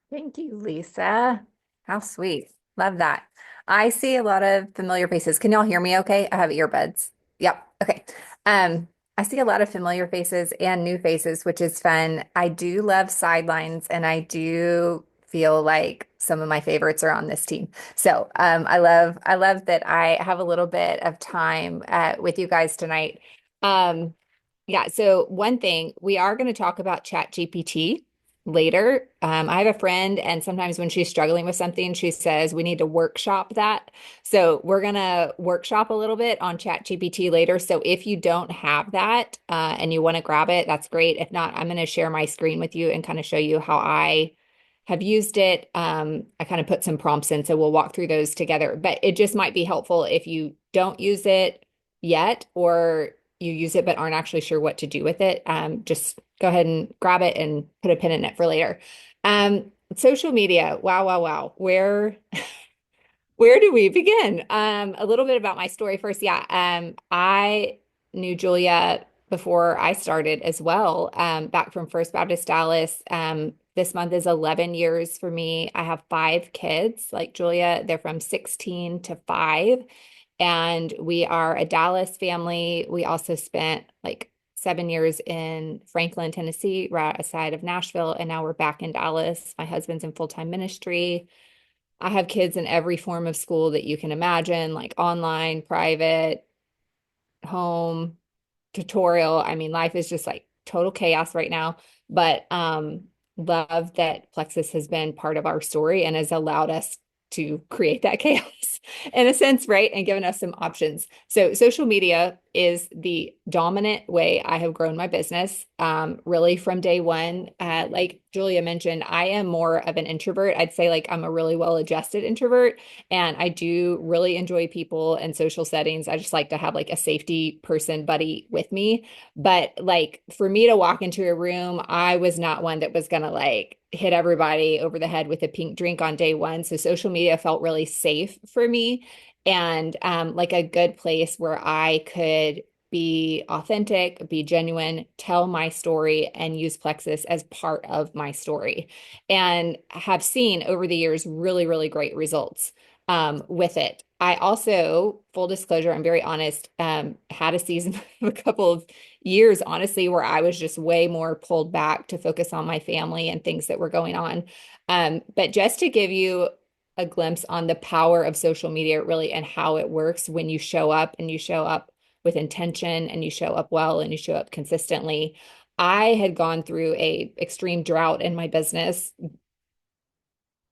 Thank you, Lisa. How sweet. Love that. I see a lot of familiar faces. Can y'all hear me okay? I have earbuds. Yep. Okay. Um, I see a lot of familiar faces and new faces, which is fun. I do love sidelines and I do feel like some of my favorites are on this team. So I love that I have a little bit of time with you guys tonight. Um, yeah, so one thing we are going to talk about Chat GPT later. I have a friend, and sometimes when she's struggling with something, she says we need to workshop that. So we're gonna workshop a little bit on ChatGPT later. So if you don't have that and you want to grab it, that's great. If not, I'm gonna share my screen with you and kind of show you how I have used it. I kind of put some prompts in, so we'll walk through those together. But it just might be helpful if you don't use it yet, or you use it but aren't actually sure what to do with it. Just go ahead and grab it and put a pin in it for later. Social media. Wow, wow, wow. Where do we begin? A little bit about my story first. Yeah, I knew Julia before I started as well, back from First Baptist Dallas. This month is 11 years for me. I have five kids, like Julia. They're from 16 to 5, and we are a Dallas family. We also spent like 7 years in Franklin, Tennessee, right outside of Nashville, and now we're back in Dallas. My husband's in full-time ministry. I have kids in every form of school that you can imagine, like online, private, home, tutorial. I mean, life is just like total chaos right now. But love that Plexus has been part of our story and has allowed us to create that chaos in a sense, right? And given us some options. So social media is the dominant way I have grown my business, really from day one. Like Julia mentioned, I am more of an introvert. I'd say like I'm a really well-adjusted introvert, and I do really enjoy people and social settings. I just like to have like a safety person buddy with me. But like for me to walk into a room, I was not one that was gonna like hit everybody over the head with a pink drink on day one. So social media felt really safe for me, and like a good place where I could be authentic, be genuine, tell my story, and use Plexus as part of my story. And have seen over the years really, really great results with it. I also, full disclosure, I'm very honest, had a season of a couple of years, honestly, where I was just way more pulled back to focus on my family and things that were going on. But just to give you a glimpse on the power of social media, really, and how it works when you show up and you show up with intention and you show up well and you show up consistently. I had gone through a extreme drought in my business.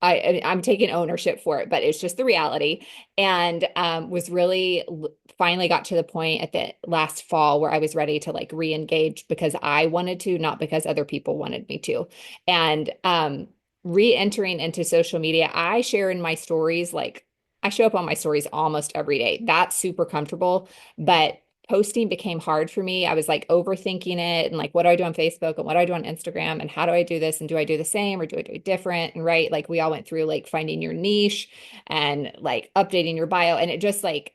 I'm taking ownership for it, but it's just the reality. And was really finally got to the point at the last fall where I was ready to like re-engage because I wanted to, not because other people wanted me to. And re-entering into social media, I share in my stories, like I show up on my stories almost every day. That's super comfortable, but posting became hard for me. I was like overthinking it and like, what do I do on Facebook and what do I do on Instagram and how do I do this and do I do the same or do I do it different? And right, like we all went through like finding your niche and like updating your bio, and it just like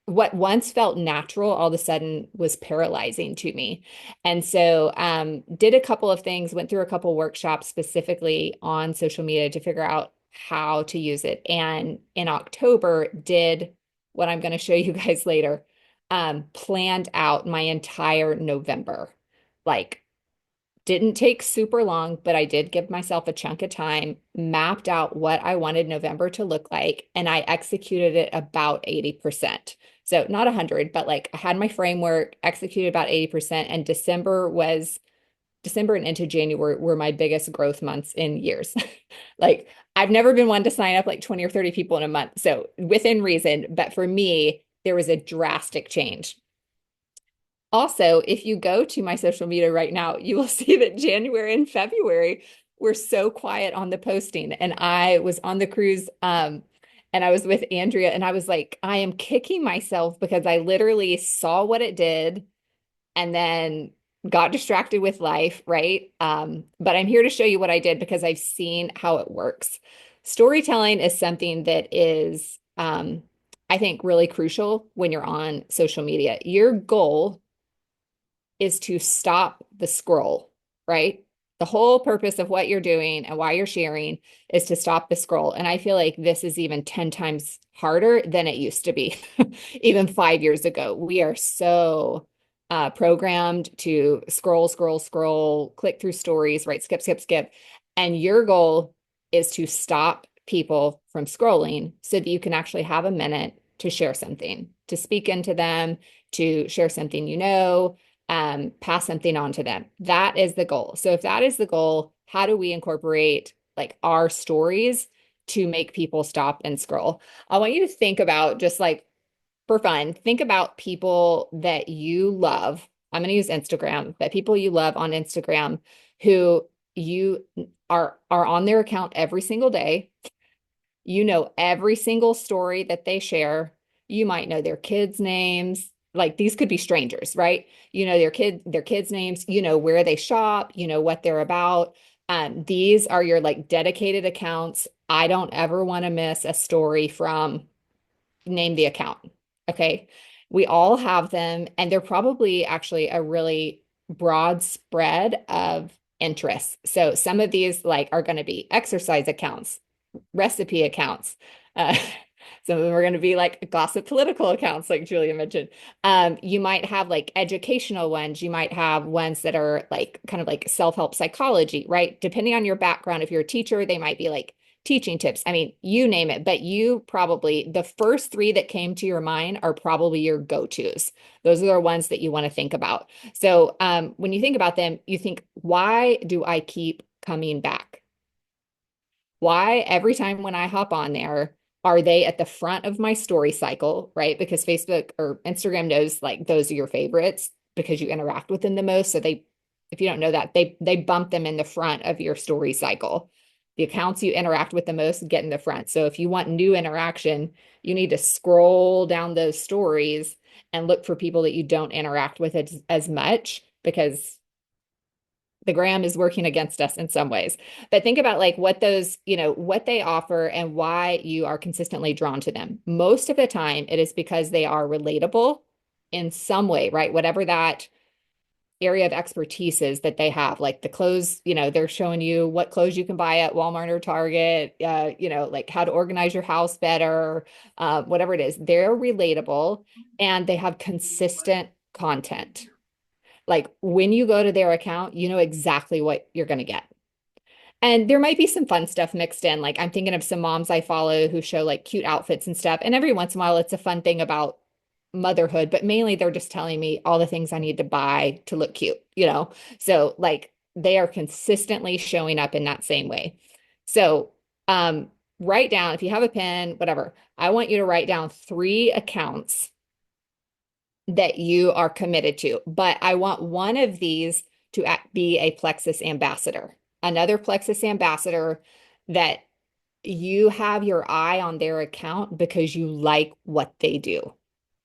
what once felt natural all of a sudden was paralyzing to me. And so did a couple of things, went through a couple workshops specifically on social media to figure out how to use it. And in October, did what I'm going to show you guys later, planned out my entire November. Like, didn't take super long, but I did give myself a chunk of time, mapped out what I wanted November to look like, and I executed it about 80%. So not 100, but like I had my framework, executed about 80%, and December and into January were my biggest growth months in years. Like I've never been one to sign up like 20 or 30 people in a month. So within reason, but for me, there was a drastic change. Also, if you go to my social media right now, you will see that January and February were so quiet on the posting. And I was on the cruise, and I was with Andrea, and I was like, I am kicking myself because I literally saw what it did and then got distracted with life, right? But I'm here to show you what I did because I've seen how it works. Storytelling is something that is, I think, really crucial when you're on social media. Your goal is to stop the scroll, right? The whole purpose of what you're doing and why you're sharing is to stop the scroll. And I feel like this is even 10 times harder than it used to be, even 5 years ago. We are so programmed to scroll, scroll, scroll, click through stories, right? Skip, skip, skip. And your goal is to stop people from scrolling so that you can actually have a minute to share something, to speak into them, to share something pass something on to them. That is the goal. So if that is the goal, how do we incorporate like our stories to make people stop and scroll? I want you to think about just like for fun, think about people that you love. I'm going to use Instagram, but people you love on Instagram who you are on their account every single day. You know every single story that they share. You might know their kids' names. Like these could be strangers, right? You know their kids' names, you know where they shop, you know what they're about. These are your like dedicated accounts. I don't ever want to miss a story from name the account. Okay. We all have them, and they're probably actually a really broad spread of interests. So some of these like are going to be exercise accounts, recipe accounts. Uh, some of them are going to be like gossip political accounts, like Julia mentioned. You might have like educational ones. You might have ones that are like kind of like self-help psychology, right? Depending on your background, if you're a teacher, they might be like teaching tips. I mean, you name it, but you probably, the first three that came to your mind are probably your go-tos. Those are the ones that you want to think about. So when you think about them, you think, why do I keep coming back? Why every time when I hop on there, are they at the front of my story cycle, right? Because Facebook or Instagram knows like those are your favorites because you interact with them the most. So they, if you don't know that, they bump them in the front of your story cycle. The accounts you interact with the most get in the front. So if you want new interaction, you need to scroll down those stories and look for people that you don't interact with as much because the gram is working against us in some ways. But think about like what those, what they offer and why you are consistently drawn to them. Most of the time, it is because they are relatable in some way, right? Whatever that area of expertise is that they have, like the clothes, they're showing you what clothes you can buy at Walmart or Target, like how to organize your house better, whatever it is. They're relatable and they have consistent content. Like when you go to their account, you know exactly what you're going to get. And there might be some fun stuff mixed in. Like I'm thinking of some moms I follow who show like cute outfits and stuff. And every once in a while, it's a fun thing about motherhood, but mainly they're just telling me all the things I need to buy to look cute. So like they are consistently showing up in that same way. So write down, if you have a pen, whatever, I want you to write down 3 accounts that you are committed to. But I want one of these to be a Plexus ambassador, another Plexus ambassador that you have your eye on their account because you like what they do.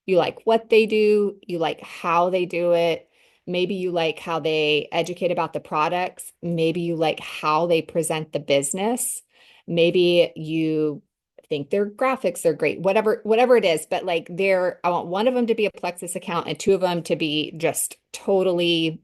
You like what they do, you like how they do it. Maybe you like how they educate about the products. Maybe you like how they present the business. Maybe you think their graphics are great, whatever it is. But like I want one of them to be a Plexus account and 2 of them to be just totally,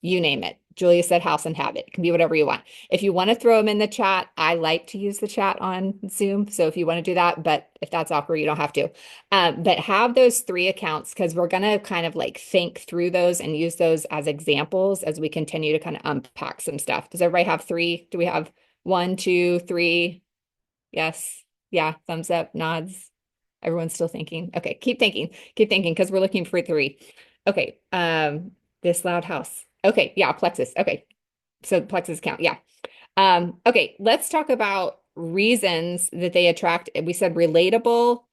you name it. Julia said house and habit. It can be whatever you want. If you want to throw them in the chat, I like to use the chat on Zoom. So if you want to do that, but if that's awkward, you don't have to. But have those 3 accounts because we're going to kind of like think through those and use those as examples as we continue to kind of unpack some stuff. Does everybody have 3? Do we have 1, 2, 3? Yes. Yeah. Thumbs up, nods. Everyone's still thinking. Okay. Keep thinking because we're looking for 3. Okay. This loud house. Okay. Yeah. Plexus. Okay. So Plexus count. Yeah. Okay. Let's talk about reasons that they attract. We said relatable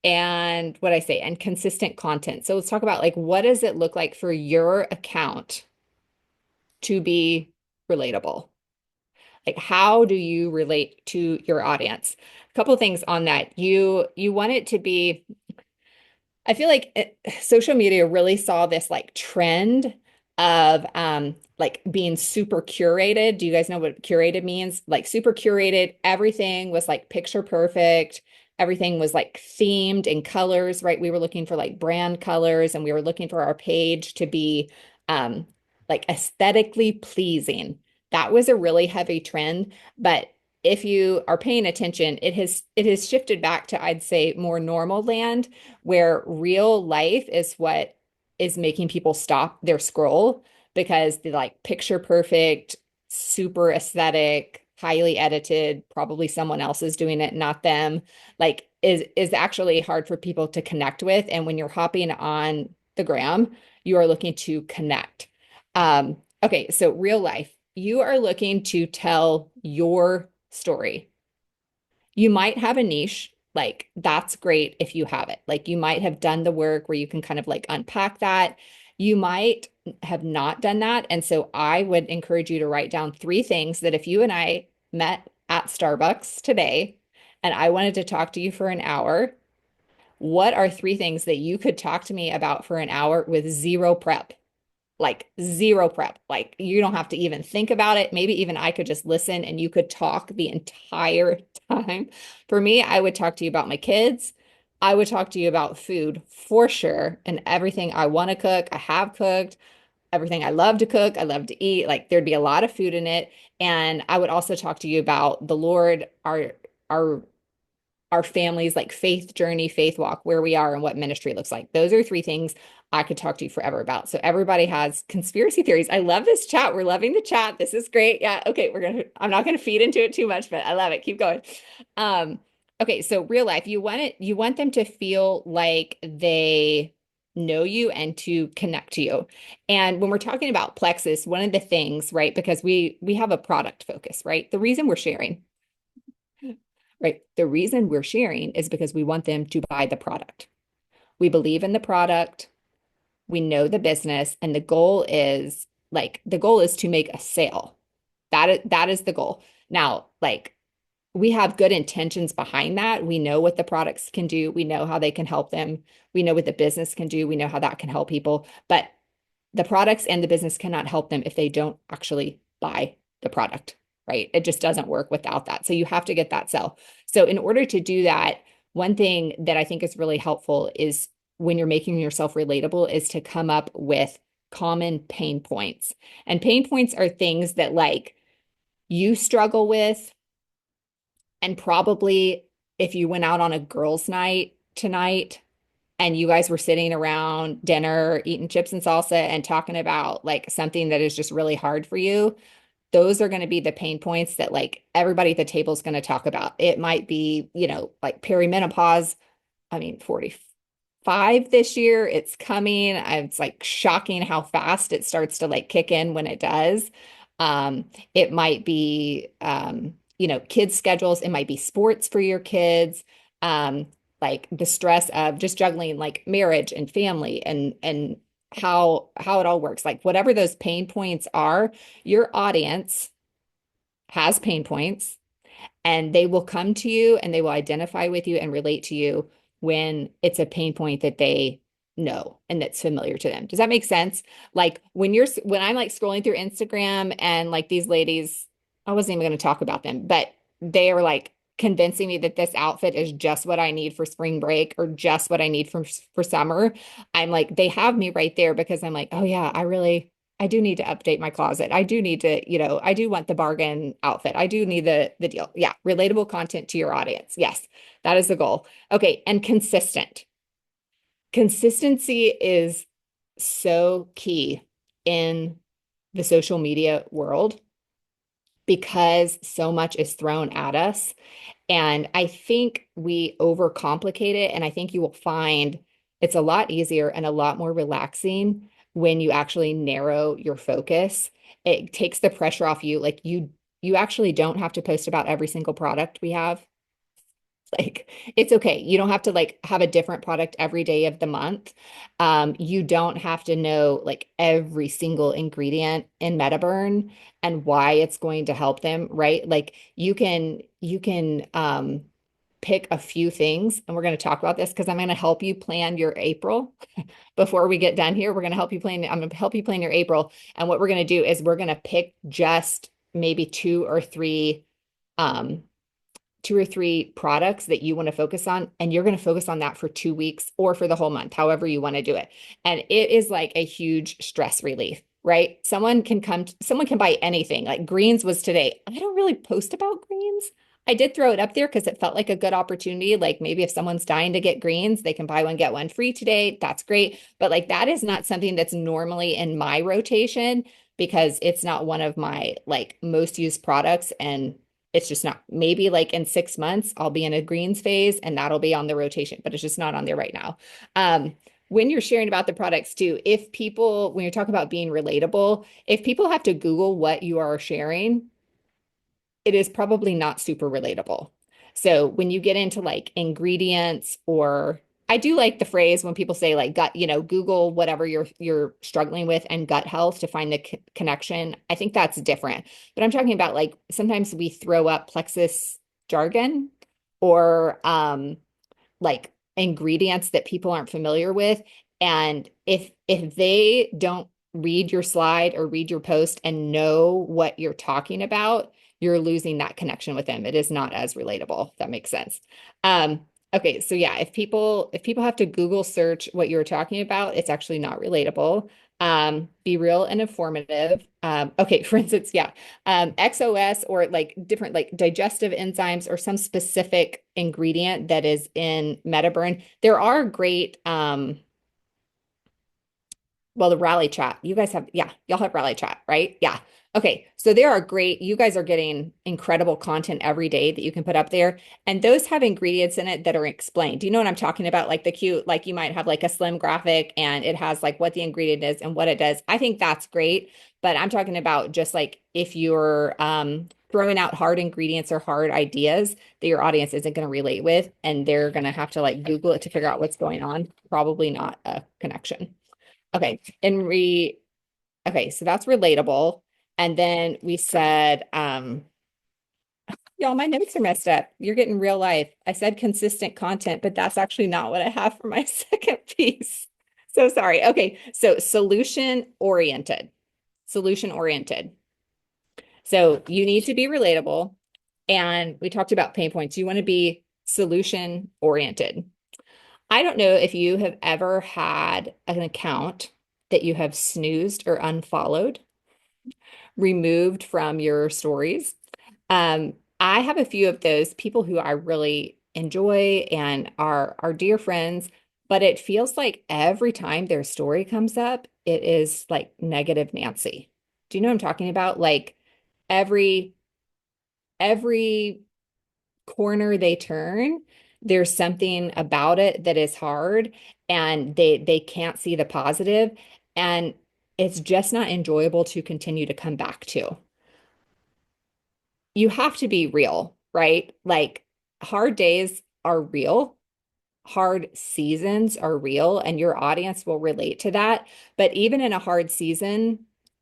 and what I say, and consistent content. So let's talk about like, what does it look like for your account to be relatable? Like, how do you relate to your audience? A couple of things on that. You want it to be, I feel like social media really saw this like trend of like being super curated. Do you guys know what curated means? Like super curated, everything was like picture perfect. Everything was like themed in colors, right? We were looking for like brand colors and we were looking for our page to be like aesthetically pleasing. That was a really heavy trend, but if you are paying attention, it has shifted back to, I'd say, more normal land where real life is what is making people stop their scroll because the like picture perfect, super aesthetic, highly edited, probably someone else is doing it, not them, like is actually hard for people to connect with. And when you're hopping on the gram, you are looking to connect. Okay, so real life, you are looking to tell your story. You might have a niche, like that's great if you have it. Like you might have done the work where you can kind of like unpack that. You might have not done that. And so I would encourage you to write down three things that if you and I met at Starbucks today and I wanted to talk to you for an hour, what are three things that you could talk to me about for an hour with zero prep? Like zero prep. Like you don't have to even think about it. Maybe even I could just listen and you could talk the entire time. For me, I would talk to you about my kids. I would talk to you about food for sure and everything I want to cook. I have cooked, everything I love to cook, I love to eat. Like there'd be a lot of food in it. And I would also talk to you about the Lord, our our family's like faith journey, faith walk, where we are and what ministry looks like. Those are three things I could talk to you forever about. So everybody has conspiracy theories. I love this chat. We're loving the chat. This is great. Yeah. Okay. I'm not gonna feed into it too much, but I love it. Keep going. Um, okay, so real life, you want them to feel like they know you and to connect to you. And when we're talking about Plexus, one of the things, right, because we have a product focus, right? The reason we're sharing right? The reason we're sharing is because we want them to buy the product. We believe in the product, we know the business, and the goal is to make a sale. That is the goal. Now, like we have good intentions behind that. We know what the products can do. We know how they can help them. We know what the business can do. We know how that can help people. But the products and the business cannot help them if they don't actually buy the product, right? It just doesn't work without that. So you have to get that sell. So in order to do that, one thing that I think is really helpful is when you're making yourself relatable is to come up with common pain points. And pain points are things that like you struggle with and probably if you went out on a girls' night tonight and you guys were sitting around dinner eating chips and salsa and talking about like something that is just really hard for you, those are going to be the pain points that like everybody at the table is going to talk about. It might be, like perimenopause. I mean, 45 this year, it's coming. It's like shocking how fast it starts to like kick in when it does. It might be, kids' schedules. It might be sports for your kids. Like the stress of just juggling like marriage and family and how it all works. Like whatever those pain points are, your audience has pain points and they will come to you and they will identify with you and relate to you when it's a pain point that they know and that's familiar to them. Does that make sense? Like when I'm like scrolling through Instagram and like these ladies, I wasn't even going to talk about them, but they are like convincing me that this outfit is just what I need for spring break or just what I need for summer. I'm like, they have me right there because I'm like, oh yeah, I do need to update my closet. I do need to, I do want the bargain outfit. I do need the deal. Yeah, relatable content to your audience. Yes, that is the goal. Okay, and consistent. Consistency is so key in the social media world because so much is thrown at us. And I think we overcomplicate it. And I think you will find it's a lot easier and a lot more relaxing when you actually narrow your focus. It takes the pressure off you. Like you actually don't have to post about every single product we have. Like it's okay. You don't have to like have a different product every day of the month. You don't have to know like every single ingredient in Metaburn and why it's going to help them, right? Like you can pick a few things and we're going to talk about this because I'm going to help you plan your April before we get done here. I'm going to help you plan your April. And what we're going to do is we're going to pick just maybe um two or three products that you want to focus on, and you're going to focus on that for 2 weeks or for the whole month, however you want to do it. And it is like a huge stress relief. right? Someone can buy anything. Like greens was today. I don't really post about greens. I did throw it up there because it felt like a good opportunity. Like maybe if someone's dying to get greens, they can buy one, get one free today. That's great. But like that is not something that's normally in my rotation because it's not one of my like most used products. And it's just not. Maybe like in 6 months, I'll be in a greens phase and that'll be on the rotation, but it's just not on there right now. When you're sharing about the products too, if people, when you're talking about being relatable, if people have to Google what you are sharing, it is probably not super relatable. So when you get into like ingredients or I do like the phrase when people say like gut, Google whatever you're struggling with and gut health to find the connection. I think that's different. But I'm talking about like sometimes we throw up plexus jargon or like ingredients that people aren't familiar with. And if they don't read your slide or read your post and know what you're talking about, you're losing that connection with them. It is not as relatable, if that makes sense. Um, okay, so yeah, if people have to Google search what you're talking about, it's actually not relatable. Be real and informative. Okay, for instance, yeah, XOS or like different like digestive enzymes or some specific ingredient that is in Metaburn. There are great well, the Rally Chat. You guys have, yeah, y'all have Rally Chat, right? Yeah. Okay. So there are great, you guys are getting incredible content every day that you can put up there. And those have ingredients in it that are explained. Do you know what I'm talking about? Like the cute, like you might have like a slim graphic and it has like what the ingredient is and what it does. I think that's great. But I'm talking about just like if you're throwing out hard ingredients or hard ideas that your audience isn't going to relate with, and they're going to have to like Google it to figure out what's going on, probably not a connection. Okay. Okay, so that's relatable. And then we said, y'all, my notes are messed up. You're getting real life. I said consistent content, but that's actually not what I have for my second piece. So sorry. Okay, so solution oriented. Solution oriented. So you need to be relatable. And we talked about pain points. You want to be solution oriented. I don't know if you have ever had an account that you have snoozed or unfollowed, removed from your stories. I have a few of those people who I really enjoy and are dear friends, but it feels like every time their story comes up, it is like negative Nancy. Do you know what I'm talking about? Like every every corner they turn, there's something about it that is hard and they can't see the positive and it's just not enjoyable to continue to come back to. You have to be real, right? Like hard days are real, hard seasons are real, and your audience will relate to that. But even in a hard season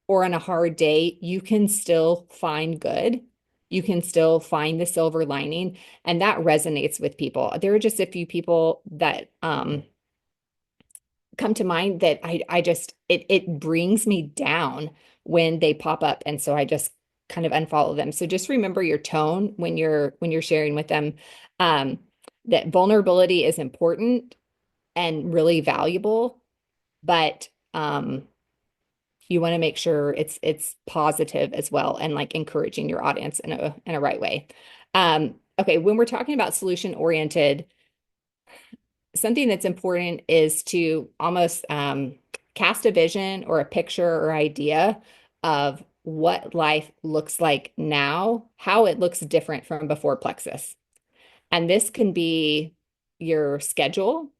or on a hard day, you can still find good. You can still find the silver lining, and that resonates with people. There are just a few people that come to mind that I just it brings me down when they pop up, and so I just kind of unfollow them. So just remember your tone when you're sharing with them. Um, that vulnerability is important and really valuable, but you want to make sure it's positive as well and like encouraging your audience in a right way. Okay, when we're talking about solution oriented, something that's important is to almost cast a vision or a picture or idea of what life looks like now, how it looks different from before Plexus. And this can be your schedule,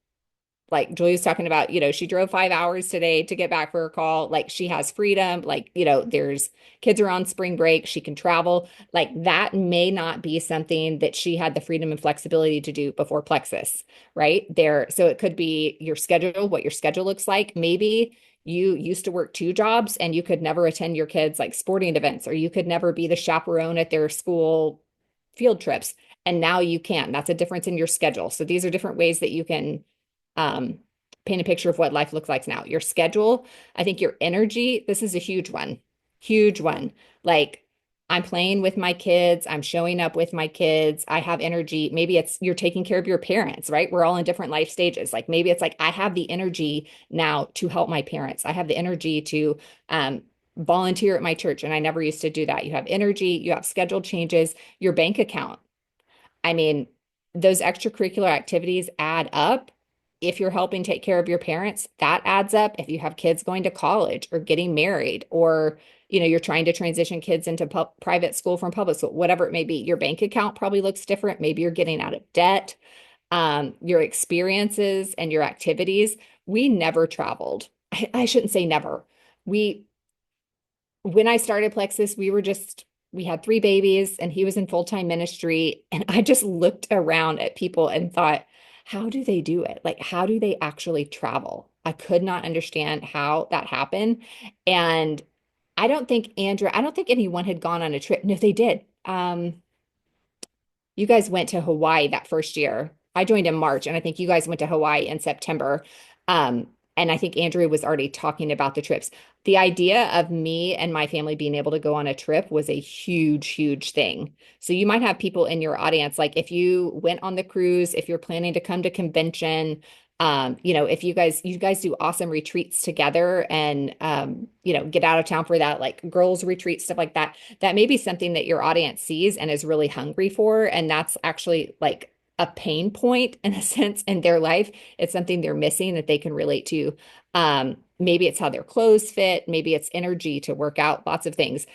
like Julia's talking about, she drove 5 hours today to get back for her call. Like she has freedom. Like, there's kids are on spring break. She can travel. Like that may not be something that she had the freedom and flexibility to do before Plexus, right? There. So it could be your schedule, what your schedule looks like. Maybe you used to work two jobs and you could never attend your kids' like sporting events, or you could never be the chaperone at their school field trips. And now you can. That's a difference in your schedule. So these are different ways that you can um, paint a picture of what life looks like now. Your schedule, I think your energy, this is a huge one, huge one. Like I'm playing with my kids, I'm showing up with my kids, I have energy. Maybe it's you're taking care of your parents, right? We're all in different life stages. Like maybe it's like I have the energy now to help my parents. I have the energy to volunteer at my church, and I never used to do that. You have energy, you have scheduled changes, your bank account. I mean, those extracurricular activities add up. If you're helping take care of your parents, that adds up. If you have kids going to college or getting married, or you're trying to transition kids into private school from public school, whatever it may be, your bank account probably looks different. Maybe you're getting out of debt. Your experiences and your activities. We never traveled. I shouldn't say never. We When I started Plexus, we had three babies and he was in full-time ministry. And I just looked around at people and thought, how do they do it? Like, how do they actually travel? I could not understand how that happened. And I don't think anyone had gone on a trip. No, they did. You guys went to Hawaii that first year. I joined in March, and I think you guys went to Hawaii in September. Um, and I think Andrea was already talking about the trips. The idea of me and my family being able to go on a trip was a huge, huge thing. So you might have people in your audience, like if you went on the cruise, if you're planning to come to convention, if you guys do awesome retreats together and get out of town for that, like girls retreat, stuff like that, that may be something that your audience sees and is really hungry for. And that's actually like a pain point in a sense in their life. It's something they're missing that they can relate to. Maybe it's how their clothes fit, maybe it's energy to work out, lots of things.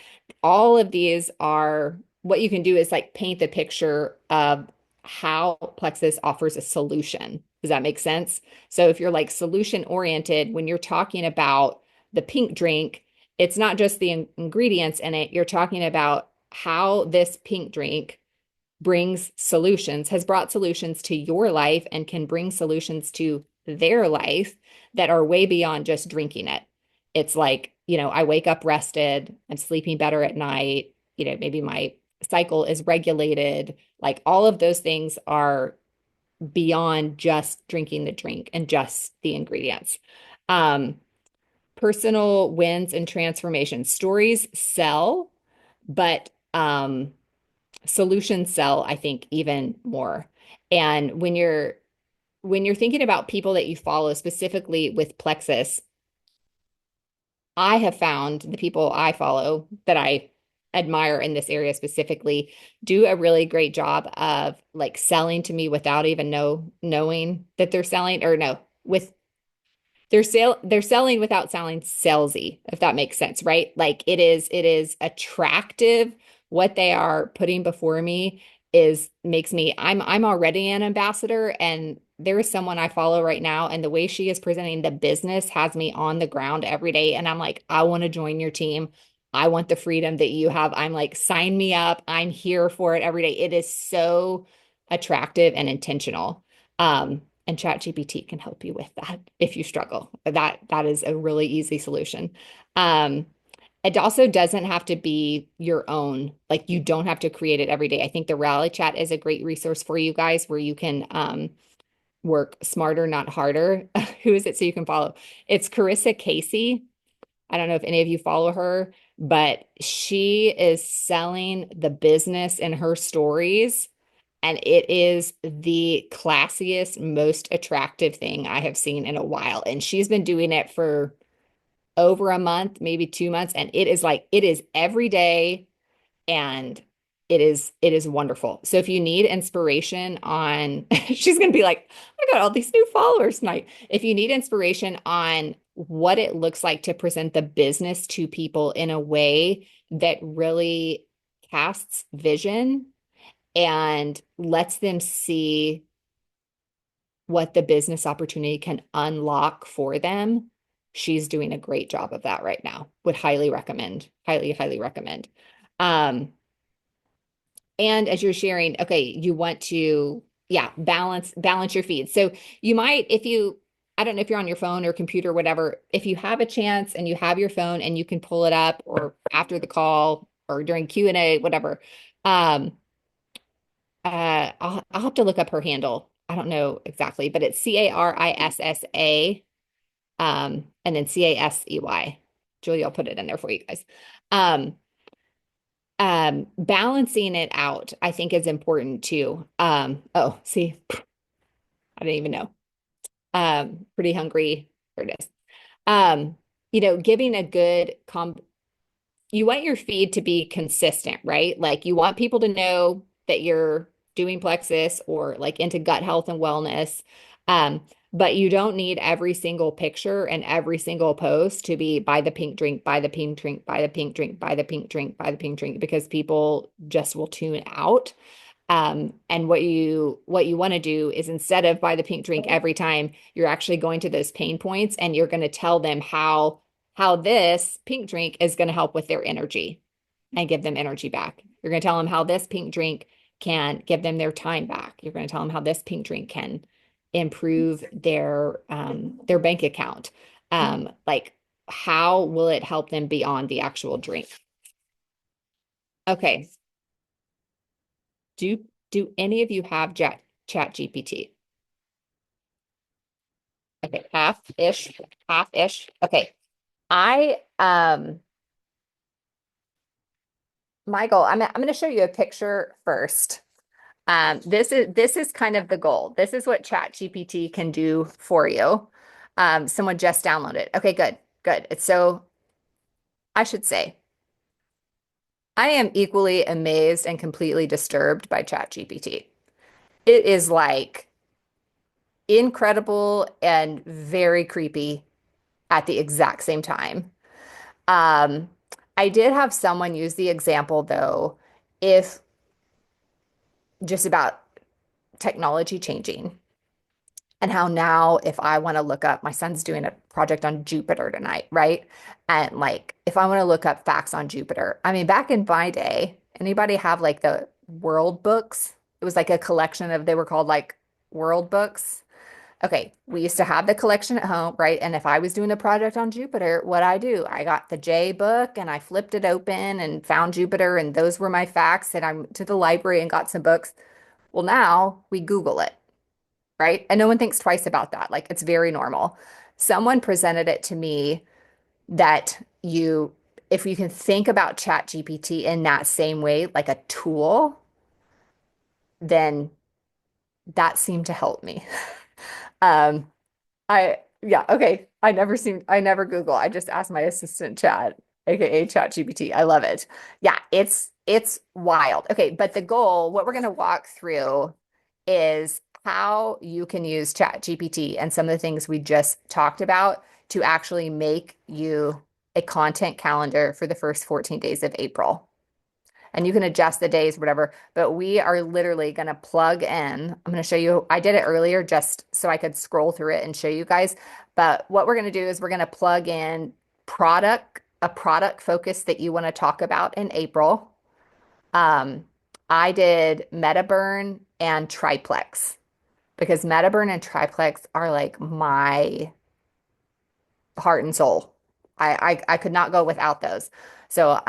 All of these are what you can do is like paint the picture of how Plexus offers a solution. Does that make sense? So if you're like solution oriented, when you're talking about the pink drink, it's not just the ingredients in it. You're talking about how this pink drink has brought solutions to your life and can bring solutions to their life that are way beyond just drinking it. It's like, I wake up rested, I'm sleeping better at night, maybe my cycle is regulated. Like all of those things are beyond just drinking the drink and just the ingredients. Um, Personal wins and transformation. Stories sell, but solutions sell, I think, even more. And when you're thinking about people that you follow, specifically with Plexus, I have found the people I follow that I admire in this area specifically do a really great job of like selling to me without even knowing that they're selling, or no, with they're selling without sounding salesy, if that makes sense, right? Like it is attractive. What they are putting before me is makes me I'm already an ambassador, and there is someone I follow right now, and the way she is presenting the business has me on the ground every day. And I'm like, I want to join your team. I want the freedom that you have. I'm like, sign me up. I'm here for it every day. It is so attractive and intentional. And ChatGPT can help you with that if you struggle. That is a really easy solution. Um, it also doesn't have to be your own. Like you don't have to create it every day. I think the Rally Chat is a great resource for you guys where you can work smarter, not harder. Who is it so you can follow? It's Carissa Casey. I don't know if any of you follow her, but she is selling the business in her stories, and it is the classiest, most attractive thing I have seen in a while. And she's been doing it for over a month, maybe 2 months. And it is every day, and it is wonderful. So if you need inspiration on, she's going to be like, I got all these new followers tonight. If you need inspiration on what it looks like to present the business to people in a way that really casts vision and lets them see what the business opportunity can unlock for them, she's doing a great job of that right now. Would highly recommend, highly, highly recommend. Um, and as you're sharing, okay, you want to, yeah, balance your feeds. So you might, I don't know if you're on your phone or computer, whatever, if you have a chance and you have your phone and you can pull it up or after the call or during Q&A, whatever. I'll have to look up her handle. I don't know exactly, but it's Carissa, and then Casey. Julie, I'll put it in there for you guys. Um, Balancing it out, I think is important too. Oh, see, I didn't even know. Pretty hungry. There it is. Um, Giving a good you want your feed to be consistent, right? Like you want people to know that you're doing plexus or like into gut health and wellness. But you don't need every single picture and every single post to be buy the pink drink, buy the pink drink, buy the pink drink, buy the pink drink, buy the pink drink, because people just will tune out. And what you want to do is instead of buy the pink drink every time, you're actually going to those pain points and you're going to tell them how this pink drink is going to help with their energy and give them energy back. You're going to tell them how this pink drink can give them their time back. You're going to tell them how this pink drink can improve their bank account. Like how will it help them beyond the actual drink? Okay. Do do any of you have chat GPT? Okay, half-ish, half-ish. Okay. I Michael, I'm going to show you a picture first. This is kind of the goal. This is what Chat GPT can do for you. Someone just downloaded. Okay, good, good. It's so I should say I am equally amazed and completely disturbed by Chat GPT. It is like incredible and very creepy at the exact same time. Um, I did have someone use the example though, if just about technology changing and how now if I want to look up, my son's doing a project on Jupiter tonight, right? And like if I want to look up facts on Jupiter, I mean, back in my day, anybody have like the world books? It was like a collection of, they were called like world books. Okay, we used to have the collection at home, right? And if I was doing a project on Jupiter, what I do, I got the J book and I flipped it open and found Jupiter, and those were my facts. And I went to the library and got some books. Well, now we Google it, right? And no one thinks twice about that. Like it's very normal. Someone presented it to me that if you can think about Chat GPT in that same way, like a tool, then that seemed to help me. Um, yeah, okay. I never Google. I just ask my assistant chat, aka Chat GPT. I love it. Yeah, it's wild. Okay, but the goal, what we're gonna walk through is how you can use Chat GPT and some of the things we just talked about to actually make you a content calendar for the first 14 days of April, and you can adjust the days, whatever. But we are literally going to plug in. I'm going to show you. I did it earlier just so I could scroll through it and show you guys. But what we're going to do is we're going to plug in a product focus that you want to talk about in April. Um, I did Metaburn and Triplex because Metaburn and Triplex are like my heart and soul. I could not go without those. So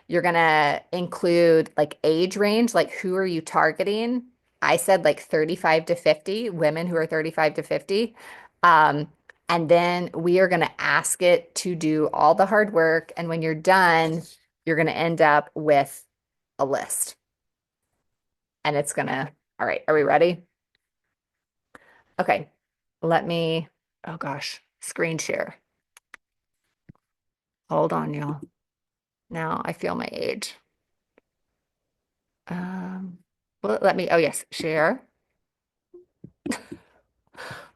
you're gonna include like age range, like who are you targeting? I said like 35 to 50, women who are 35 to 50. Um, and then we are gonna ask it to do all the hard work. And when you're done, you're gonna end up with a list. And it's gonna, all right, are we ready? Okay, let me, oh gosh, screen share. Hold on, y'all. Now I feel my age. Um, well, oh yes, share.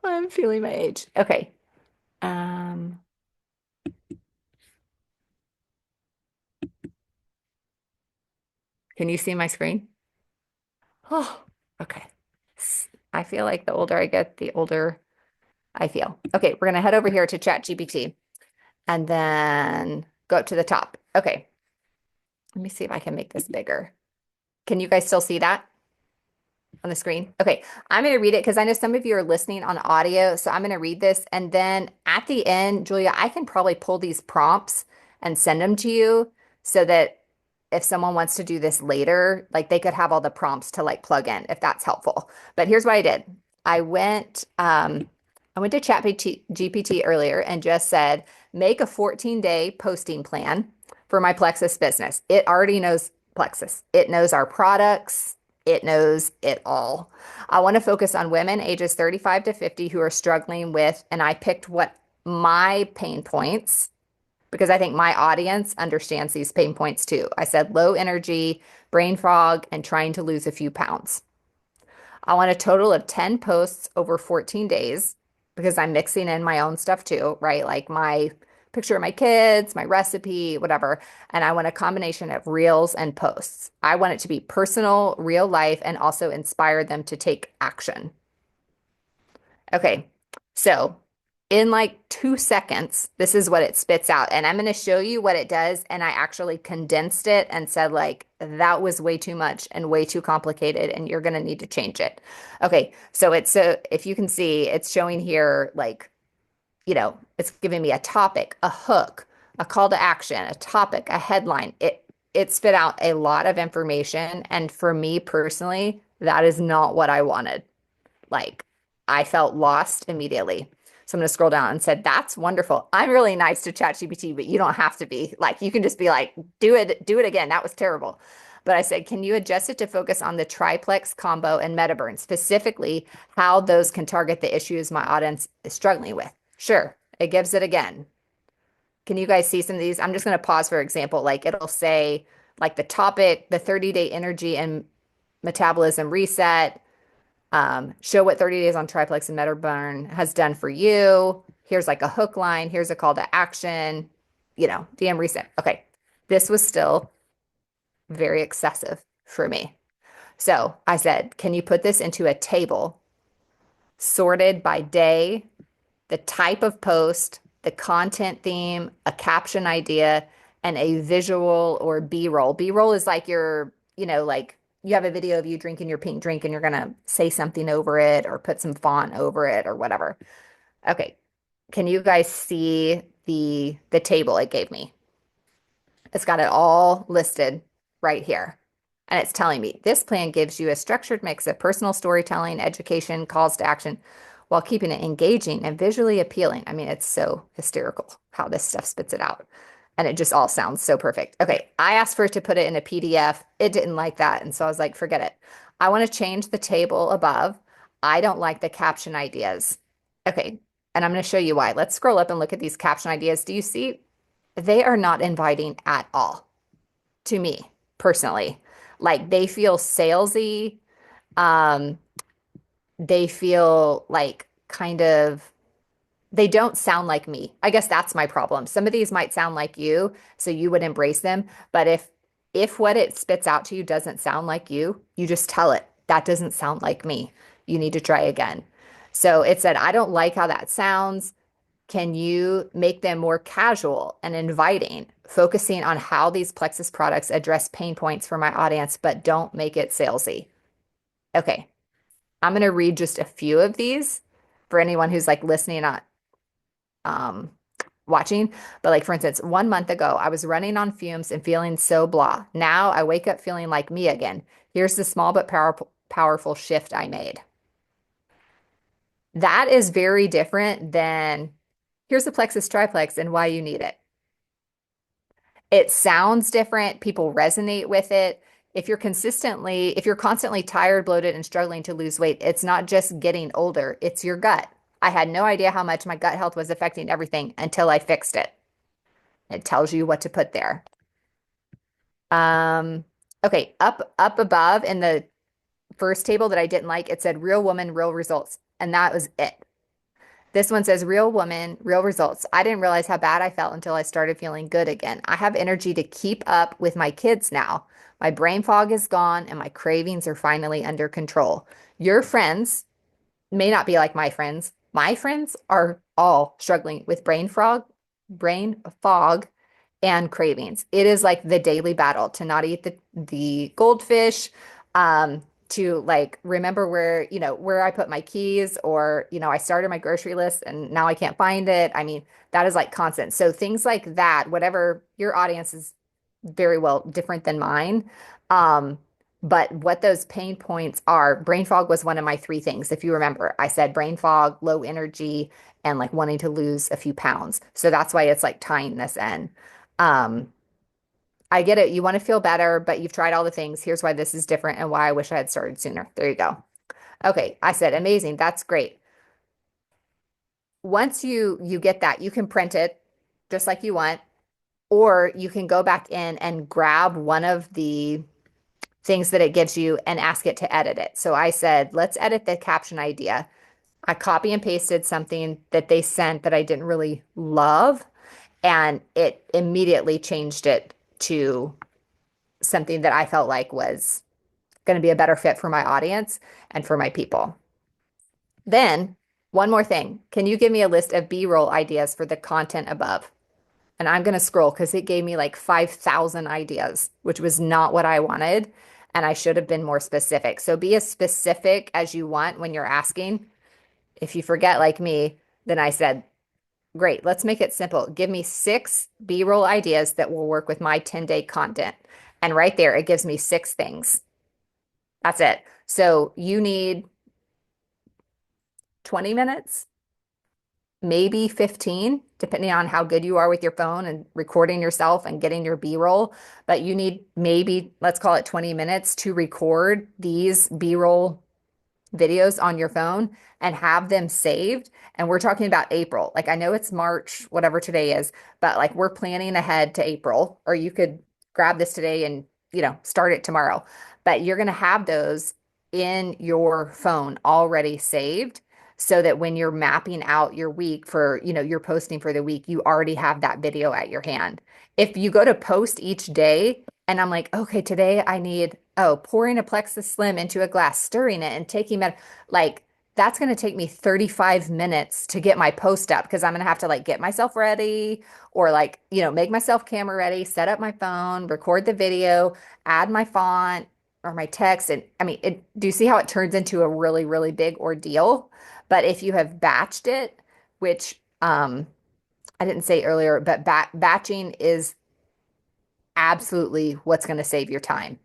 I'm feeling my age. Okay. Um, can you see my screen? Oh, okay. I feel like the older I get, the older I feel. Okay, we're gonna head over here to ChatGPT and then go up to the top. Okay, let me see if I can make this bigger. Can you guys still see that on the screen? Okay, I'm going to read it because I know some of you are listening on audio. So I'm going to read this. And then at the end, Julia, I can probably pull these prompts and send them to you so that if someone wants to do this later, like they could have all the prompts to like plug in if that's helpful. But here's what I did. I went, I went to GPT earlier and just said, make a 14-day posting plan for my Plexus business. It already knows Plexus. It knows our products. It knows it all. I want to focus on women ages 35 to 50 who are struggling with, and I picked what my pain points because I think my audience understands these pain points too. I said low energy, brain fog, and trying to lose a few pounds. I want a total of 10 posts over 14 days because I'm mixing in my own stuff too, right? Like my picture of my kids, my recipe, whatever. And I want a combination of reels and posts. I want it to be personal, real life, and also inspire them to take action. Okay, so in like 2 seconds, this is what it spits out. And I'm going to show you what it does. And I actually condensed it and said, like, that was way too much and way too complicated, and you're going to need to change it. Okay, so if you can see, it's showing here, like, it's giving me a topic, a hook, a call to action, a topic, a headline. It spit out a lot of information. And for me personally, that is not what I wanted. Like I felt lost immediately. So I'm going to scroll down and said, that's wonderful. I'm really nice to ChatGPT, but you don't have to be. Like you can just be like, do it again. That was terrible. But I said, can you adjust it to focus on the triplex combo and metaburn, specifically how those can target the issues my audience is struggling with? Sure. It gives it again. Can you guys see some of these? I'm just going to pause for example. Like it'll say like the topic, the 30-day energy and metabolism reset, show what 30 days on triplex and metaburn has done for you. Here's like a hook line. Here's a call to action, DM reset. Okay. This was still very excessive for me. So I said, can you put this into a table sorted by day, the type of post, the content theme, a caption idea, and a visual or B-roll. B-roll is like like you have a video of you drinking your pink drink and you're going to say something over it or put some font over it or whatever. Okay. Can you guys see the table it gave me? It's got it all listed right here. And it's telling me this plan gives you a structured mix of personal storytelling, education, calls to action, while keeping it engaging and visually appealing. I mean, it's so hysterical how this stuff spits it out. And it just all sounds so perfect. Okay, I asked for it to put it in a PDF. It didn't like that. And so I was like, forget it. I want to change the table above. I don't like the caption ideas. Okay, and I'm going to show you why. Let's scroll up and look at these caption ideas. Do you see? They are not inviting at all to me personally. Like they feel salesy. Um, they feel like kind of they don't sound like me. I guess that's my problem. Some of these might sound like you, so you would embrace them, but if what it spits out to you doesn't sound like you just tell it. That doesn't sound like me. You need to try again. So it said, I don't like how that sounds. Can you make them more casual and inviting, focusing on how these Plexus products address pain points for my audience, but don't make it salesy? Okay, I'm going to read just a few of these for anyone who's like listening, not um, watching. But like, for instance, 1 month ago, I was running on fumes and feeling so blah. Now I wake up feeling like me again. Here's the small but powerful shift I made. That is very different than here's the Plexus Triplex and why you need it. It sounds different. People resonate with it. If you're constantly tired, bloated, and struggling to lose weight, it's not just getting older, it's your gut. I had no idea how much my gut health was affecting everything until I fixed it. It tells you what to put there. Um, okay, up above in the first table that I didn't like, it said real woman, real results, and that was it. This one says real woman, real results. I didn't realize how bad I felt until I started feeling good again. I have energy to keep up with my kids now. My brain fog is gone and my cravings are finally under control. Your friends may not be like my friends. My friends are all struggling with brain fog and cravings. It is like the daily battle to not eat the goldfish, to like remember where I put my keys, or I started my grocery list and now I can't find it. I mean, that is like constant. So things like that, whatever your audience is very well different than mine. Um, but what those pain points are, brain fog was one of my three things. If you remember, I said brain fog, low energy, and like wanting to lose a few pounds. So that's why it's like tying this in. Um, I get it. You want to feel better, but you've tried all the things. Here's why this is different and why I wish I had started sooner. There you go. Okay, I said amazing. That's great. Once you get that, you can print it just like you want. Or you can go back in and grab one of the things that it gives you and ask it to edit it. So I said, let's edit the caption idea. I copy and pasted something that they sent that I didn't really love, and it immediately changed it to something that I felt like was going to be a better fit for my audience and for my people. Then, one more thing. Can you give me a list of B-roll ideas for the content above? And I'm going to scroll because it gave me like 5,000 ideas, which was not what I wanted. And I should have been more specific. So be as specific as you want when you're asking. If you forget, like me, then I said, great, let's make it simple. Give me 6 B-roll ideas that will work with my 10-day content. And right there, it gives me 6 things. That's it. So you need 20 minutes, maybe 15, depending on how good you are with your phone and recording yourself and getting your B-roll. But you need maybe, let's call it 20 minutes to record these B-roll videos on your phone and have them saved. And we're talking about April. Like I know it's March, whatever today is, but like we're planning ahead to April, or you could grab this today and, start it tomorrow. But you're going to have those in your phone already saved so that when you're mapping out your week for, you're posting for the week, you already have that video at your hand. If you go to post each day and I'm like, okay, today I need, pouring a Plexus Slim into a glass, stirring it and taking it, like that's going to take me 35 minutes to get my post up because I'm going to have to like get myself ready or like, make myself camera ready, set up my phone, record the video, add my font or my text. And I mean, do you see how it turns into a really, really big ordeal? But if you have batched it, which I didn't say earlier, but batching is absolutely what's going to save your time.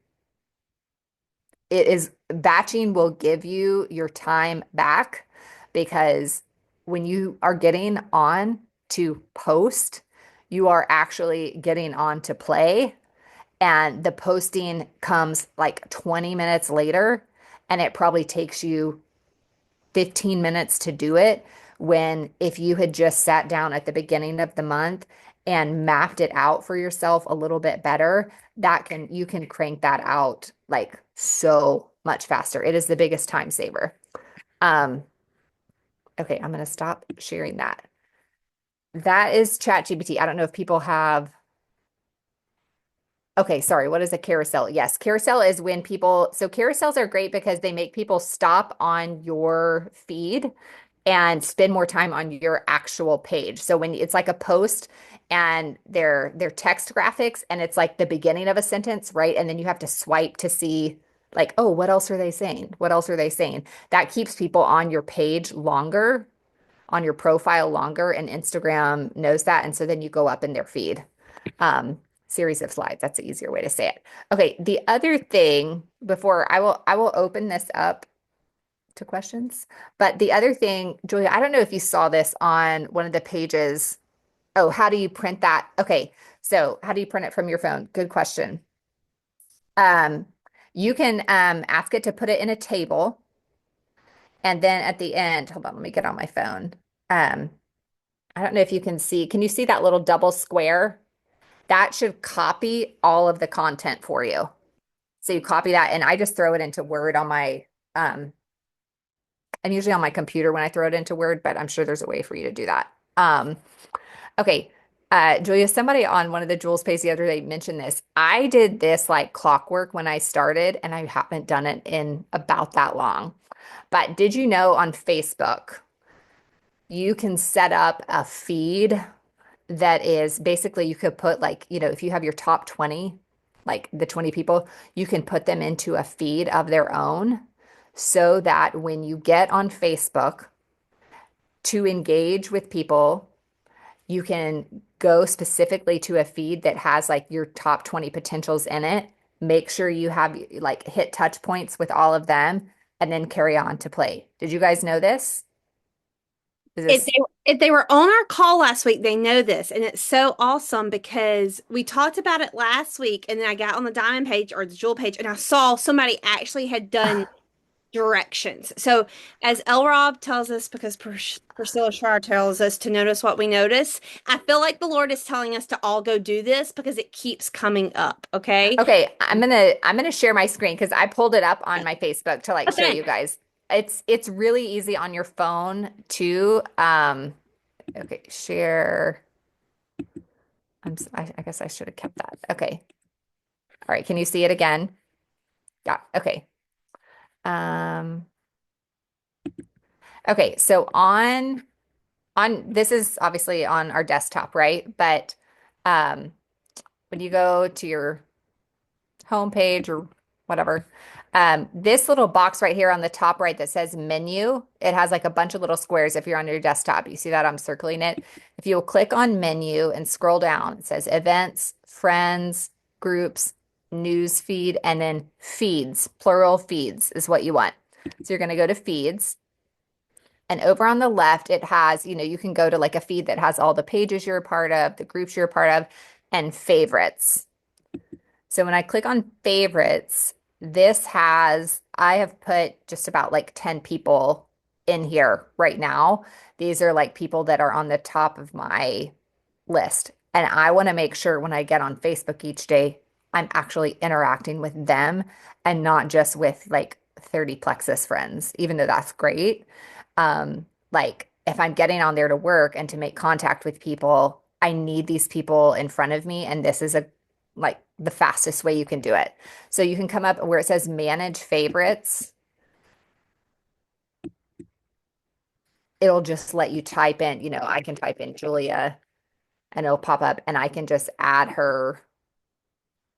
It is batching will give you your time back because when you are getting on to post, you are actually getting on to play. And the posting comes like 20 minutes later, and it probably takes you 15 minutes to do it. When if you had just sat down at the beginning of the month and mapped it out for yourself a little bit better, you can crank that out like so much faster. It is the biggest time saver. Um, okay, I'm gonna stop sharing that. That is ChatGPT. I don't know if people have. Okay, sorry. What is a carousel? Yes, carousel is when so carousels are great because they make people stop on your feed and spend more time on your actual page. So when it's like a post and they're text graphics and it's like the beginning of a sentence, right? And then you have to swipe to see like, oh, what else are they saying? What else are they saying? That keeps people on your page longer, on your profile longer, and Instagram knows that. And so then you go up in their feed. Um, Series of slides. That's an easier way to say it. Okay, the other thing before I will open this up to questions. But the other thing, Julia, I don't know if you saw this on one of the pages. Oh, how do you print that? Okay, so how do you print it from your phone? Good question. Um, you can ask it to put it in a table, and then at the end, hold on, let me get on my phone. Um, I don't know if you can see. Can you see that little double square? That should copy all of the content for you. So you copy that, and I just throw it into Word on my I'm usually on my computer when I throw it into Word, but I'm sure there's a way for you to do that. Okay. Julia, somebody on one of the Jules Pays the other day mentioned this. I did this like clockwork when I started, and I haven't done it in about that long. But did you know on Facebook, you can set up a feed that is basically you could put like, if you have your top 20, like the 20 people, you can put them into a feed of their own so that when you get on Facebook to engage with people, you can go specifically to a feed that has like your top 20 potentials in it. Make sure you have like hit touch points with all of them and then carry on to play. Did you guys know this? Is If this they were on our call last week, they know this, and it's so awesome because we talked about it last week, and then I got on the Diamond page or the Jewel page, and I saw somebody actually had done directions. So, as L. Rob tells us, because Priscilla Schreier tells us to notice what we notice, I feel like the Lord is telling us to all go do this because it keeps coming up. Okay. Okay, I'm gonna share my screen because I pulled it up on my Facebook to like show Okay. you guys. It's really easy on your phone too. Okay, share. I guess I should have kept that. Okay. All right, can you see it again? Yeah, okay. Um, okay, so on this is obviously on our desktop, right? But um when you go to your homepage or whatever. This little box right here on the top right that says menu, it has like a bunch of little squares if you're on your desktop. You see that I'm circling it. If you'll click on menu and scroll down, it says events, friends, groups, news feed, and then feeds, plural feeds is what you want. So you're going to go to feeds. And over on the left, it has, you can go to like a feed that has all the pages you're a part of, the groups you're a part of, and favorites. So when I click on favorites, I have put just about like 10 people in here right now. These are like people that are on the top of my list. And I want to make sure when I get on Facebook each day, I'm actually interacting with them and not just with like 30 Plexus friends, even though that's great. Like if I'm getting on there to work and to make contact with people, I need these people in front of me. And this is like the fastest way you can do it. So you can come up where it says manage favorites. It'll just let you type in, I can type in Julia and it'll pop up and I can just add her.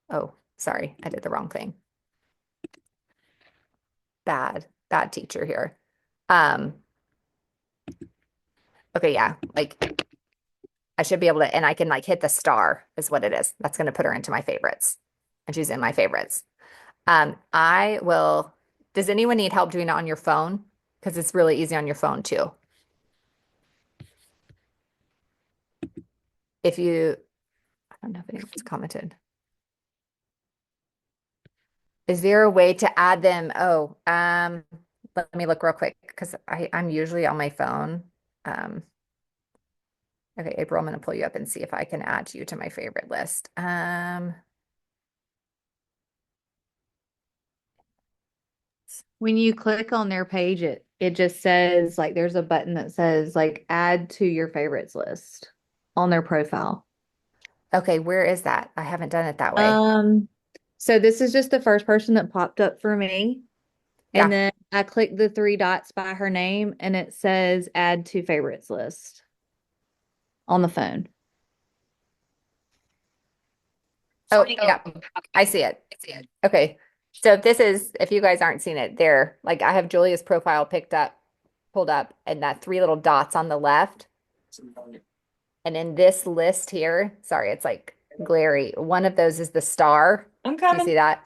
Oh, sorry, I did the wrong thing. Bad teacher here. Um, okay, yeah, like I should be able to, and I can like hit the star is what it is. That's going to put her into my favorites and she's in my favorites. I will, does anyone need help doing it on your phone? Because it's really easy on your phone too. If you, I don't know if anyone's commented. Is there a way to add them? Oh, let me look real quick because I'm usually on my phone. Um, okay, April, I'm going to pull you up and see if I can add you to my favorite list. When you click on their page, it just says like there's a button that says like add to your favorites list on their profile. Okay, where is that? I haven't done it that way. Um, so this is just the first person that popped up for me. And Yeah. then I click the three dots by her name and it says add to favorites list on the phone. Oh, yeah. I see it. Okay. So if you guys aren't seeing it there, like I have Julia's profile pulled up, and that three little dots on the left. And in this list here, sorry, it's like glary. One of those is the star. I'm Do you coming. see that?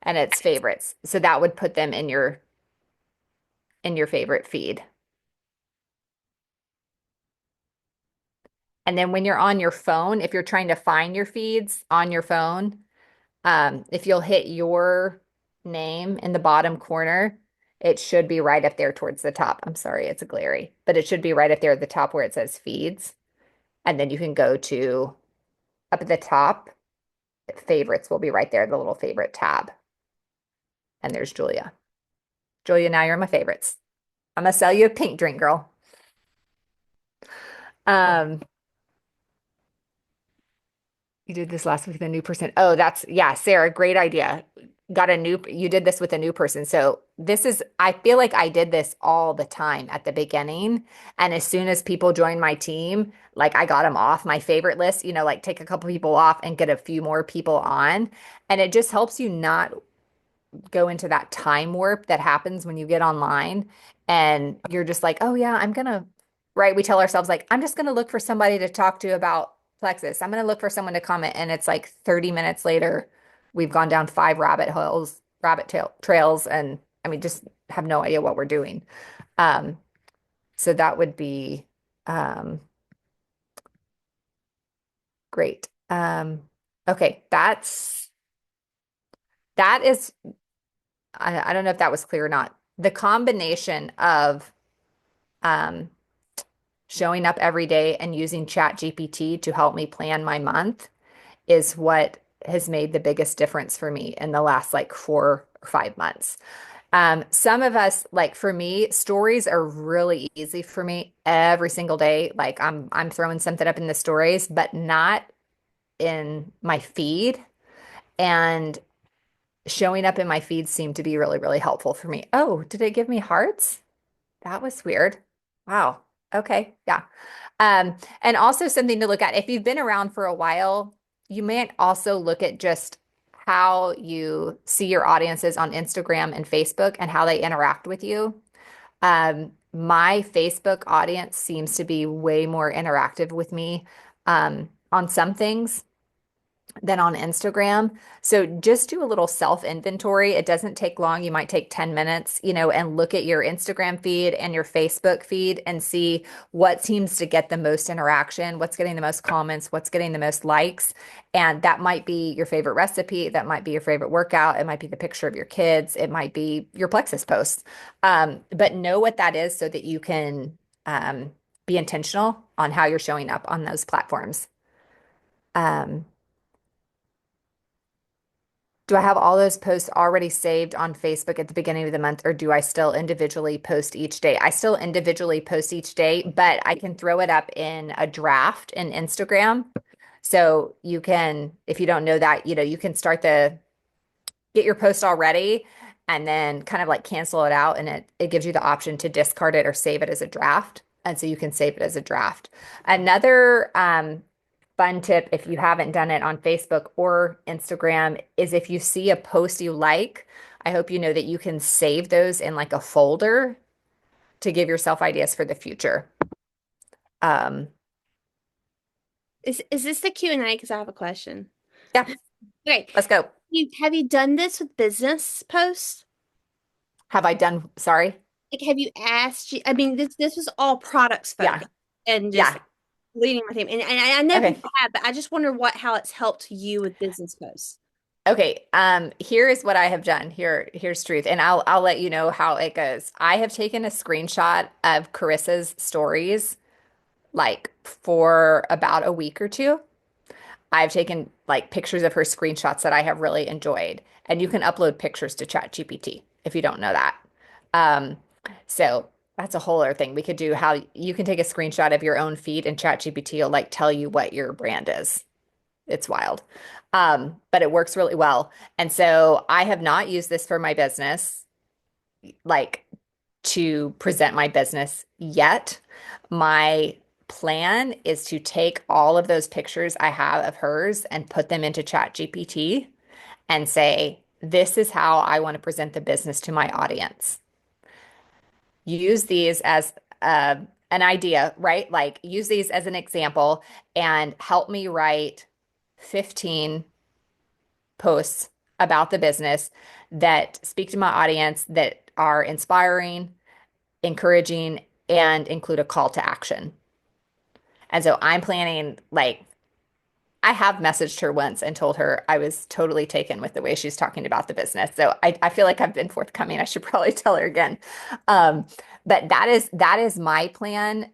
And it's favorites. So that would put them in your favorite feed. And then when you're on your phone, if you're trying to find your feeds on your phone, if you'll hit your name in the bottom corner, it should be right up there towards the top. I'm sorry, it's a glary, but it should be right up there at the top where it says feeds. And then you can go to up at the top, favorites will be right there, the little favorite tab. And there's Julia. Julia, now you're in my favorites. I'm gonna sell you a pink drink, girl. Um, you did this last week with a new person. Oh, yeah, Sarah, great idea. You did this with a new person. So I feel like I did this all the time at the beginning. And as soon as people joined my team, like I got them off my favorite list, like take a couple people off and get a few more people on. And it just helps you not go into that time warp that happens when you get online and you're just like, oh yeah, right? We tell ourselves like, I'm just gonna look for somebody to talk to about Plexus. I'm gonna look for someone to comment. And it's like 30 minutes later, we've gone down 5 trails, and I mean, just have no idea what we're doing. Um, so that would be great. Okay, that is I don't know if that was clear or not. the combination of um, showing up every day and using ChatGPT to help me plan my month is what has made the biggest difference for me in the last like 4 or 5 months. Some of us, like for me, stories are really easy for me every single day. Like I'm throwing something up in the stories, but not in my feed. And showing up in my feed seemed to be really, really helpful for me. Oh, did it give me hearts? That was weird. Wow. Okay. Yeah. And also something to look at. If you've been around for a while, you might also look at just how you see your audiences on Instagram and Facebook and how they interact with you. My Facebook audience seems to be way more interactive with me on some things than on Instagram. So just do a little self inventory. It doesn't take long. You might take 10 minutes, and look at your Instagram feed and your Facebook feed and see what seems to get the most interaction, what's getting the most comments, what's getting the most likes. And that might be your favorite recipe. That might be your favorite workout. It might be the picture of your kids. It might be your Plexus post. But know what that is so that you can be intentional on how you're showing up on those platforms. Um, Do I have all those posts already saved on Facebook at the beginning of the month, or do I still individually post each day? I still individually post each day, but I can throw it up in a draft in Instagram. So you can, if you don't know that, you can get your post already and then kind of like cancel it out, and it gives you the option to discard it or save it as a draft. And so you can save it as a draft. Another fun tip, if you haven't done it on Facebook or Instagram, is if you see a post you like, I hope you know that you can save those in like a folder to give yourself ideas for the future. Um, Is this the Q&A? Because I have a question. yeah, Okay. let's go. Have you done this with business posts? Have I done, sorry? Like, have you asked? I mean, this was all products Yeah, focused and just yeah. leading my team. And I know Okay. people have, but I just wonder how it's helped you with business posts. Okay, here is what I have done. Here's truth, and I'll let you know how it goes. I have taken a screenshot of Carissa's stories like for about a week or two. I've taken like pictures of her screenshots that I have really enjoyed, and you can upload pictures to ChatGPT if you don't know that. Um, so that's a whole other thing. We could do how you can take a screenshot of your own feed and ChatGPT will like tell you what your brand is. It's wild. But it works really well. And so I have not used this for my business, like to present my business yet. My plan is to take all of those pictures I have of hers and put them into ChatGPT and say, this is how I want to present the business to my audience. Use these as an idea, right? Like use these as an example and help me write 15 posts about the business that speak to my audience, that are inspiring, encouraging, and include a call to action. And so I'm planning, like, I have messaged her once and told her I was totally taken with the way she's talking about the business. So I feel like I've been forthcoming. I should probably tell her again. Um, but that is my plan,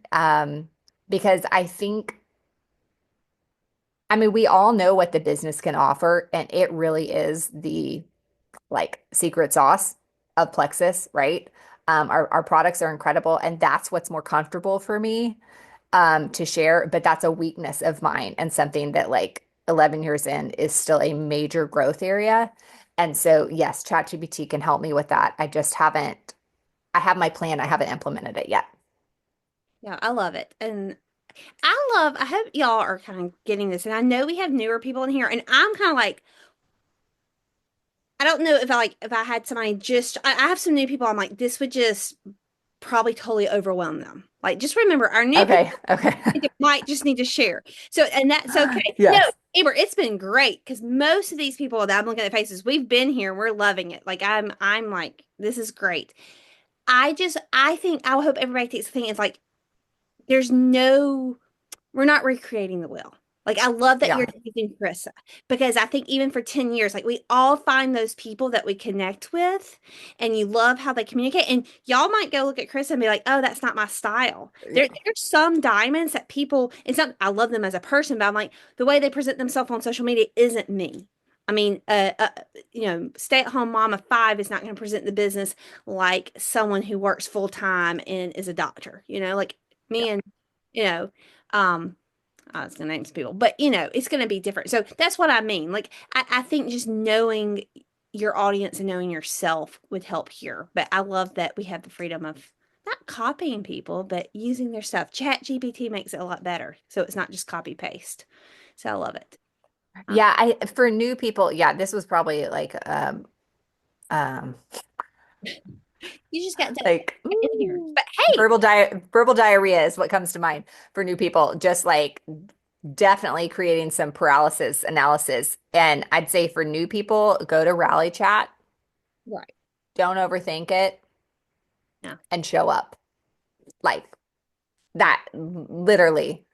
because I mean, we all know what the business can offer, and it really is the like secret sauce of Plexus, right? Our products are incredible, and that's what's more comfortable for me to share. But that's a weakness of mine and something that, like, 11 years in, is still a major growth area. And so, yes, ChatGPT can help me with that. I have my plan, I haven't implemented it yet. Yeah, I love it. And I hope y'all are kind of getting this. And I know we have newer people in here, and I'm kind of like, I don't know if I had somebody I have some new people. I'm like, this would just probably totally overwhelm them. Like, just remember, our new Okay, people okay. might just need to share. So, and that's okay. No, Yes. Amber, it's been great because most of these people that I'm looking at their faces, we've been here, we're loving it. Like, I'm like, this is great. I think, hope everybody takes the thing. It's like, there's no, we're not recreating the wheel. Like, I love that you're Yeah. using Carissa because I think even for 10 years, like, we all find those people that we connect with and you love how they communicate. And y'all might go look at Carissa and be like, oh, that's not my style. Yeah. There's some diamonds that people, it's not, I love them as a person, but I'm like, the way they present themselves on social media isn't me. I mean, stay-at-home mom of five is not going to present the business like someone who works full time and is a doctor, like me and, you know, um, I was gonna name some people, but it's gonna be different. So that's what I mean. Like I think just knowing your audience and knowing yourself would help here. But I love that we have the freedom of not copying people, but using their stuff. Chat GPT makes it a lot better. So it's not just copy paste. So I love it. Um, Yeah, I for new people, yeah, this was probably um you just got to like get in here. ooh, But hey, verbal diarrhea is what comes to mind for new people. Just like definitely creating some paralysis analysis. And I'd say for new people, go to Rally Chat, right. don't overthink it, Yeah. and show up. Like that, literally.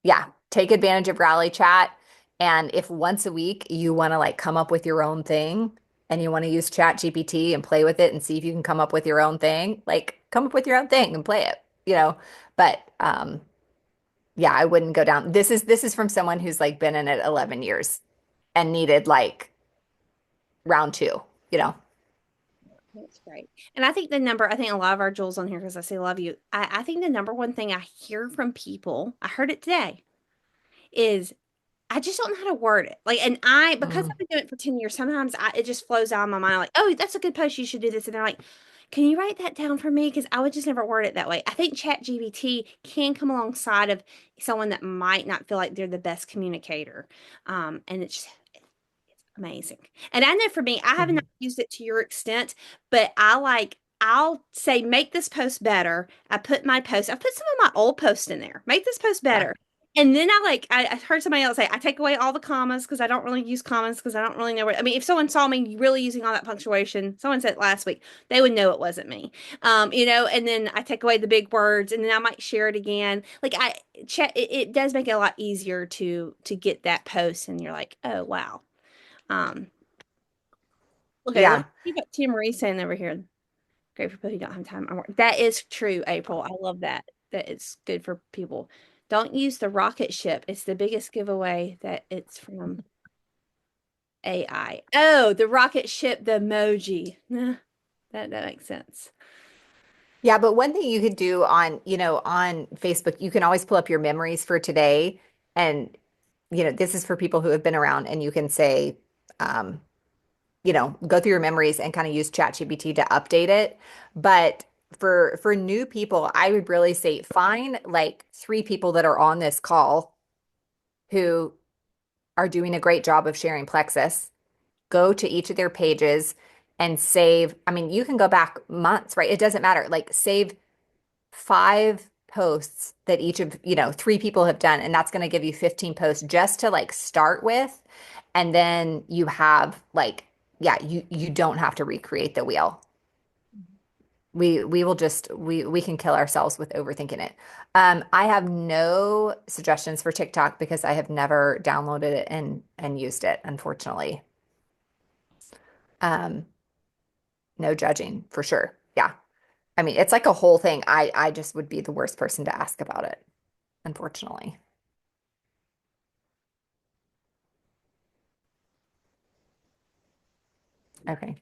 Yeah, take advantage of Rally Chat. And if once a week you want to like come up with your own thing and you want to use Chat GPT and play with it and see if you can come up with your own thing, like come up with your own thing and play it, you know. But yeah, I wouldn't go down. This is from someone who's like been in it 11 years and needed like round two, you know. That's great. And I think I think a lot of our jewels on here, because I say love you. I think the number one thing I hear from people, I heard it today, is I just don't know how to word it. Like, and because Mm. I've been doing it for 10 years, sometimes it just flows out of my mind. Like, oh, that's a good post. You should do this. And they're like, can you write that down for me? Because I would just never word it that way. I think Chat GBT can come alongside of someone that might not feel like they're the best communicator. And it's amazing. And I know for me, I have not Mhm. used it to your extent, but I'll say, make this post better. I put some of my old posts in there. Make this post Yeah. better. And then I heard somebody else say, I take away all the commas because I don't really use commas because I don't really know what, I mean, if someone saw me really using all that punctuation, someone said it last week, they would know it wasn't me. And then I take away the big words and then I might share it again. Like it does make it a lot easier to get that post and you're like, oh, wow. Um, okay, let me Yeah. see what Tia Marie's saying over here. Great for people who don't have time. That is true, April. I love that. That it's good for people. Don't use the rocket ship. It's the biggest giveaway that it's from AI. Oh, the rocket ship, the emoji. That makes sense. Yeah, but one thing you could do on, on Facebook, you can always pull up your memories for today. And, this is for people who have been around and you can say, um, go through your memories and kind of use ChatGPT to update it. But for new people, I would really say find like three people that are on this call who are doing a great job of sharing Plexus. Go to each of their pages and save. I mean, you can go back months, right? It doesn't matter. Like save 5 posts that each of, three people have done, and that's going to give you 15 posts just to like start with. And then you have like, yeah, you don't have to recreate the wheel. We will just we can kill ourselves with overthinking it. I have no suggestions for TikTok because I have never downloaded it and used it, unfortunately. Um, no judging for sure. Yeah. I mean, it's like a whole thing. I just would be the worst person to ask about it, unfortunately. Okay.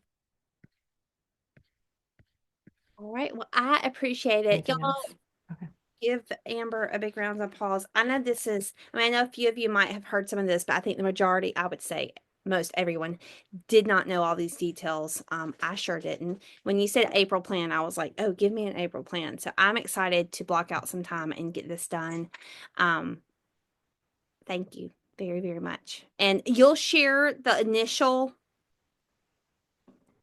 All right. Well, I appreciate it. Anything Y'all else? Okay. give Amber a big round of applause. I know a few of you might have heard some of this, but I think the majority, I would say most everyone, did not know all these details. I sure didn't. When you said April plan, I was like, oh, give me an April plan. So I'm excited to block out some time and get this done. Um, thank you very, very much. And you'll share the initial,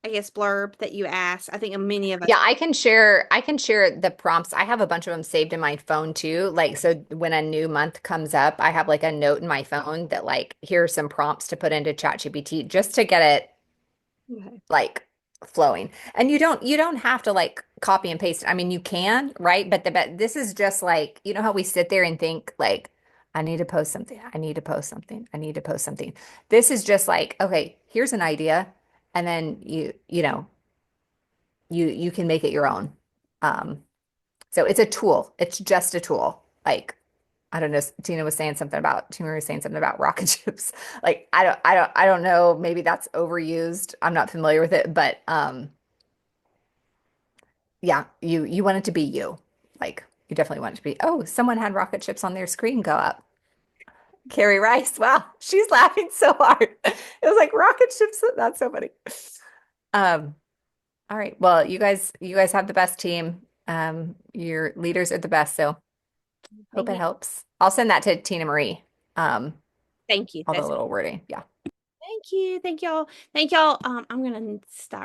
I guess, blurb that you asked. I think many of us. Yeah, I can share the prompts. I have a bunch of them saved in my phone too. Like so when a new month comes up, I have like a note in my phone that like here's some prompts to put into ChatGPT just to get it Okay. like flowing. And you don't have to like copy and paste. I mean, you can, right? But this is just like, you know how we sit there and think like, I need to post something. I need to post something. I need to post something. This is just like, okay, here's an idea, and then you can make it your own. Um, so it's a tool. It's just a tool. Like, I don't know, Tina was saying something about rocket ships. Like, I don't know, maybe that's overused. I'm not familiar with it, but yeah, you want it to be you. Like, you definitely want it to be, oh, someone had rocket ships on their screen go up. Carrie Rice. Wow, she's laughing so hard. It was like rocket ships. That's so funny. Um, all right. Well, you guys have the best team. Your leaders are the best, so hope it Amen. helps. I'll send that to Tina Marie. Um, Thank you. all the That's little wording. Yeah. Thank you. Thank y'all. Thank y'all. I'm gonna stop